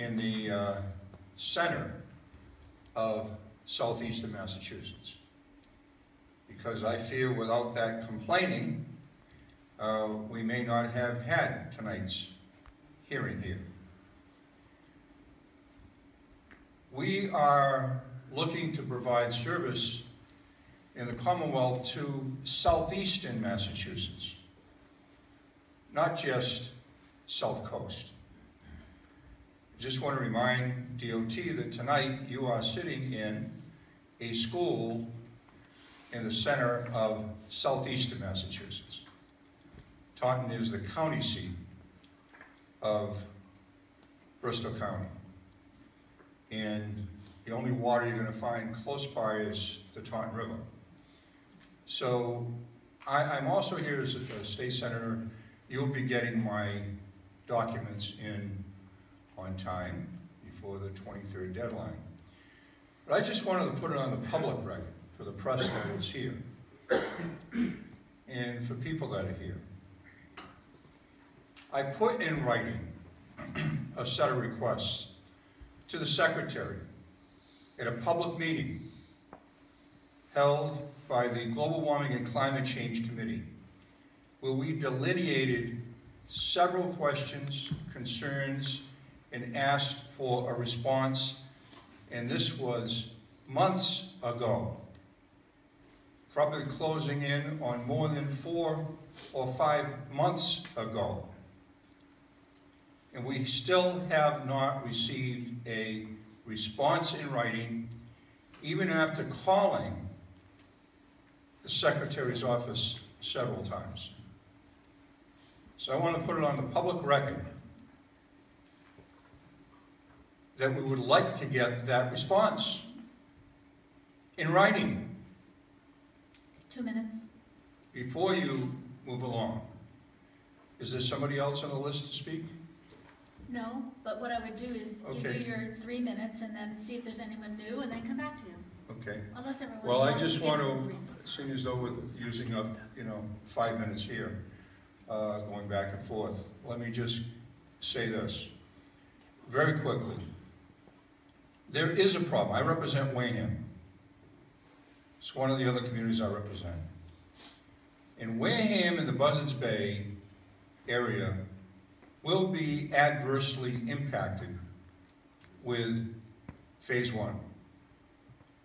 in the center of southeastern Massachusetts, because I fear without that complaining, we may not have had tonight's hearing here. We are looking to provide service in the Commonwealth to southeastern Massachusetts, not just South Coast. I just want to remind DOT that tonight you are sitting in a school in the center of southeastern Massachusetts. Taunton is the county seat of Bristol County. And the only water you're going to find close by is the Taunton River. So I'm also here as a state senator. You'll be getting my documents in on time before the 23rd deadline. But I just wanted to put it on the public record for the press that is here and for people that are here. I put in writing a set of requests to the Secretary at a public meeting held by the Global Warming and Climate Change Committee, where we delineated several questions, concerns, and asked for a response, and this was months ago, probably closing in on more than 4 or 5 months ago. And we still have not received a response in writing, even after calling the Secretary's office several times. So I want to put it on the public record that we would like to get that response in writing. 2 minutes. Before you move along. Is there somebody else on the list to speak? No, but what I would do is give you your 3 minutes and then see if there's anyone new and then come back to you. Okay. Unless everyone Well, I wants just to want give to, them seeing as though we're using up, 5 minutes here, going back and forth, let me just say this very quickly. There is a problem. I represent Wareham. It's one of the other communities I represent. In Wareham and the Buzzards Bay area will be adversely impacted with Phase 1.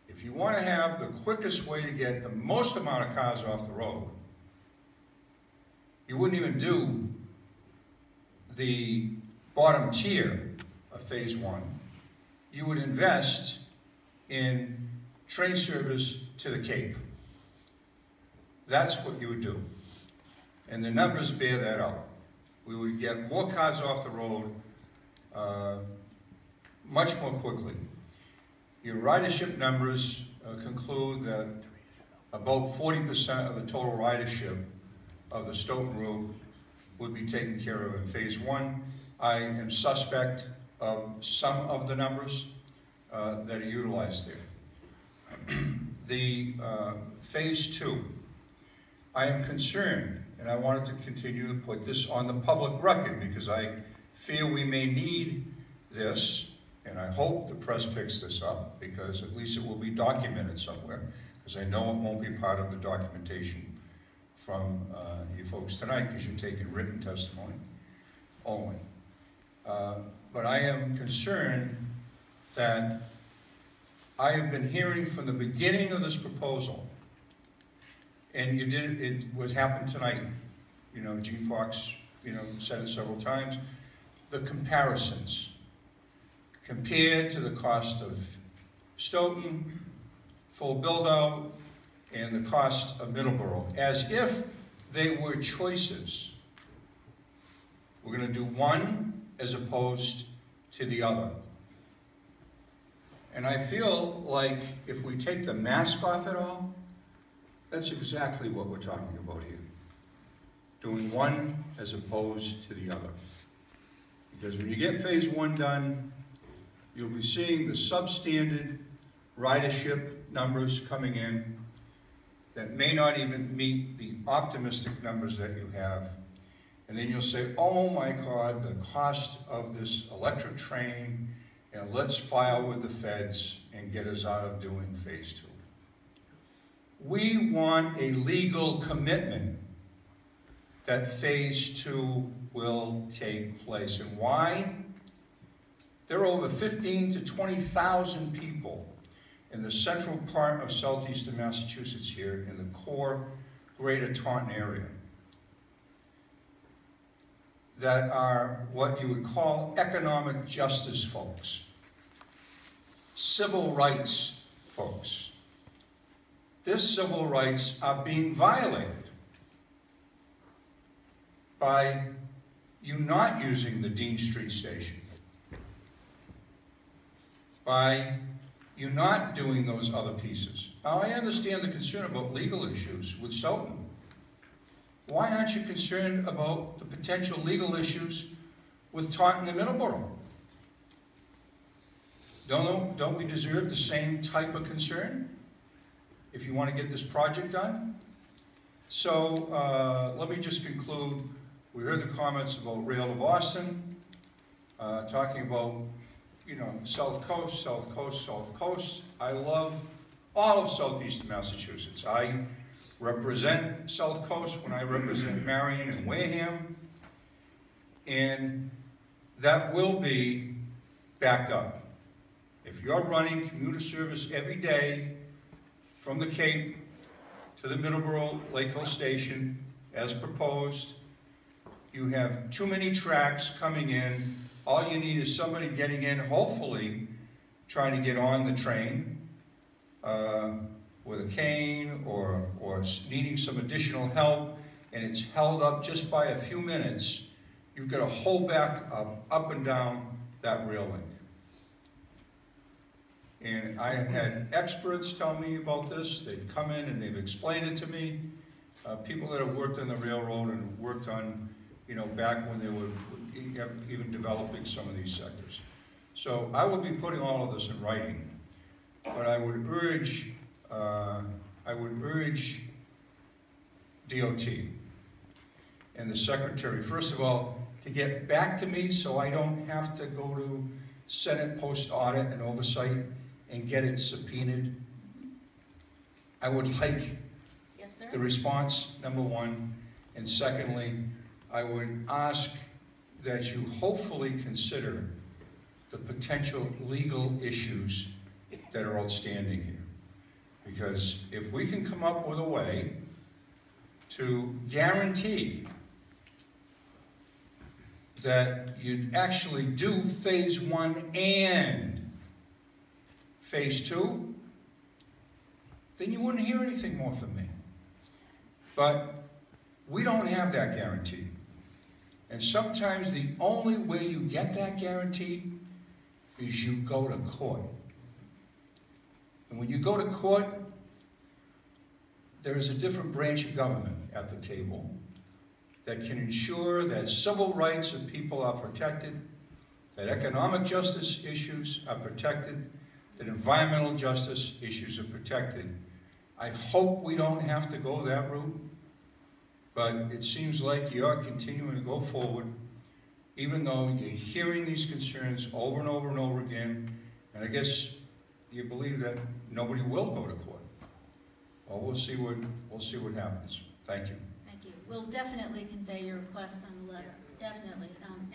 If you want to have the quickest way to get the most amount of cars off the road, you wouldn't even do the bottom tier of Phase 1. You would invest in train service to the Cape. That's what you would do. And the numbers bear that out. We would get more cars off the road much more quickly. Your ridership numbers conclude that about 40% of the total ridership of the Stoughton route would be taken care of in Phase 1. I am suspect of some of the numbers that are utilized there. The Phase 2, I am concerned, and I wanted to continue to put this on the public record because I feel we may need this, and I hope the press picks this up because at least it will be documented somewhere, because I know it won't be part of the documentation from you folks tonight because you're taking written testimony only. But I am concerned that I have been hearing from the beginning of this proposal, and it was happened tonight. Gene Fox, said it several times. The comparisons compared to the cost of Stoughton, full build-out, and the cost of Middleborough, as if they were choices. We're going to do one as opposed to the other. And I feel like if we take the mask off it all, that's exactly what we're talking about here. Doing one as opposed to the other. Because when you get Phase 1 done, you'll be seeing the substandard ridership numbers coming in that may not even meet the optimistic numbers that you have. And then you'll say, oh my God, the cost of this electric train, and let's file with the feds and get us out of doing phase 2. We want a legal commitment that phase 2 will take place. And why? There are over 15,000 to 20,000 people in the central part of southeastern Massachusetts here, in the core greater Taunton area, that are what you would call economic justice folks, civil rights folks. Their civil rights are being violated by you not using the Dean Street station, by you not doing those other pieces. Now, I understand the concern about legal issues with Stoughton. Why aren't you concerned about the potential legal issues with Taunton and Middleborough? Don't we deserve the same type of concern if you want to get this project done? So let me just conclude. We heard the comments about Rail to Boston, talking about, you know, South Coast, South Coast, South Coast. I love all of southeastern Massachusetts. I represent South Coast when I represent Marion and Wareham, and that will be backed up. If you're running commuter service every day from the Cape to the Middleborough Lakeville station, as proposed, you have too many tracks coming in. All you need is somebody getting in, hopefully trying to get on the train with a cane or needing some additional help, and it's held up just by a few minutes. You've got to hold back up and down that rail link. And I have had experts tell me about this. They've come in and they've explained it to me. People that have worked on the railroad and worked on, you know, back when they were even developing some of these sectors. So I will be putting all of this in writing, but I would urge DOT and the Secretary, first of all, to get back to me so I don't have to go to Senate post-audit and oversight and get it subpoenaed. I would like the response, number one, and secondly, I would ask that you hopefully consider the potential legal issues that are outstanding here. Because if we can come up with a way to guarantee that you'd actually do phase 1 and phase 2, then you wouldn't hear anything more from me. But we don't have that guarantee. And sometimes the only way you get that guarantee is you go to court. And when you go to court, there is a different branch of government at the table that can ensure that civil rights of people are protected, that economic justice issues are protected, that environmental justice issues are protected. I hope we don't have to go that route, but it seems like you're continuing to go forward, even though you're hearing these concerns over and over and over again, and I guess you believe that nobody will go to court. Well, we'll see what happens. Thank you. Thank you. We'll definitely convey your request on the letter. Definitely. And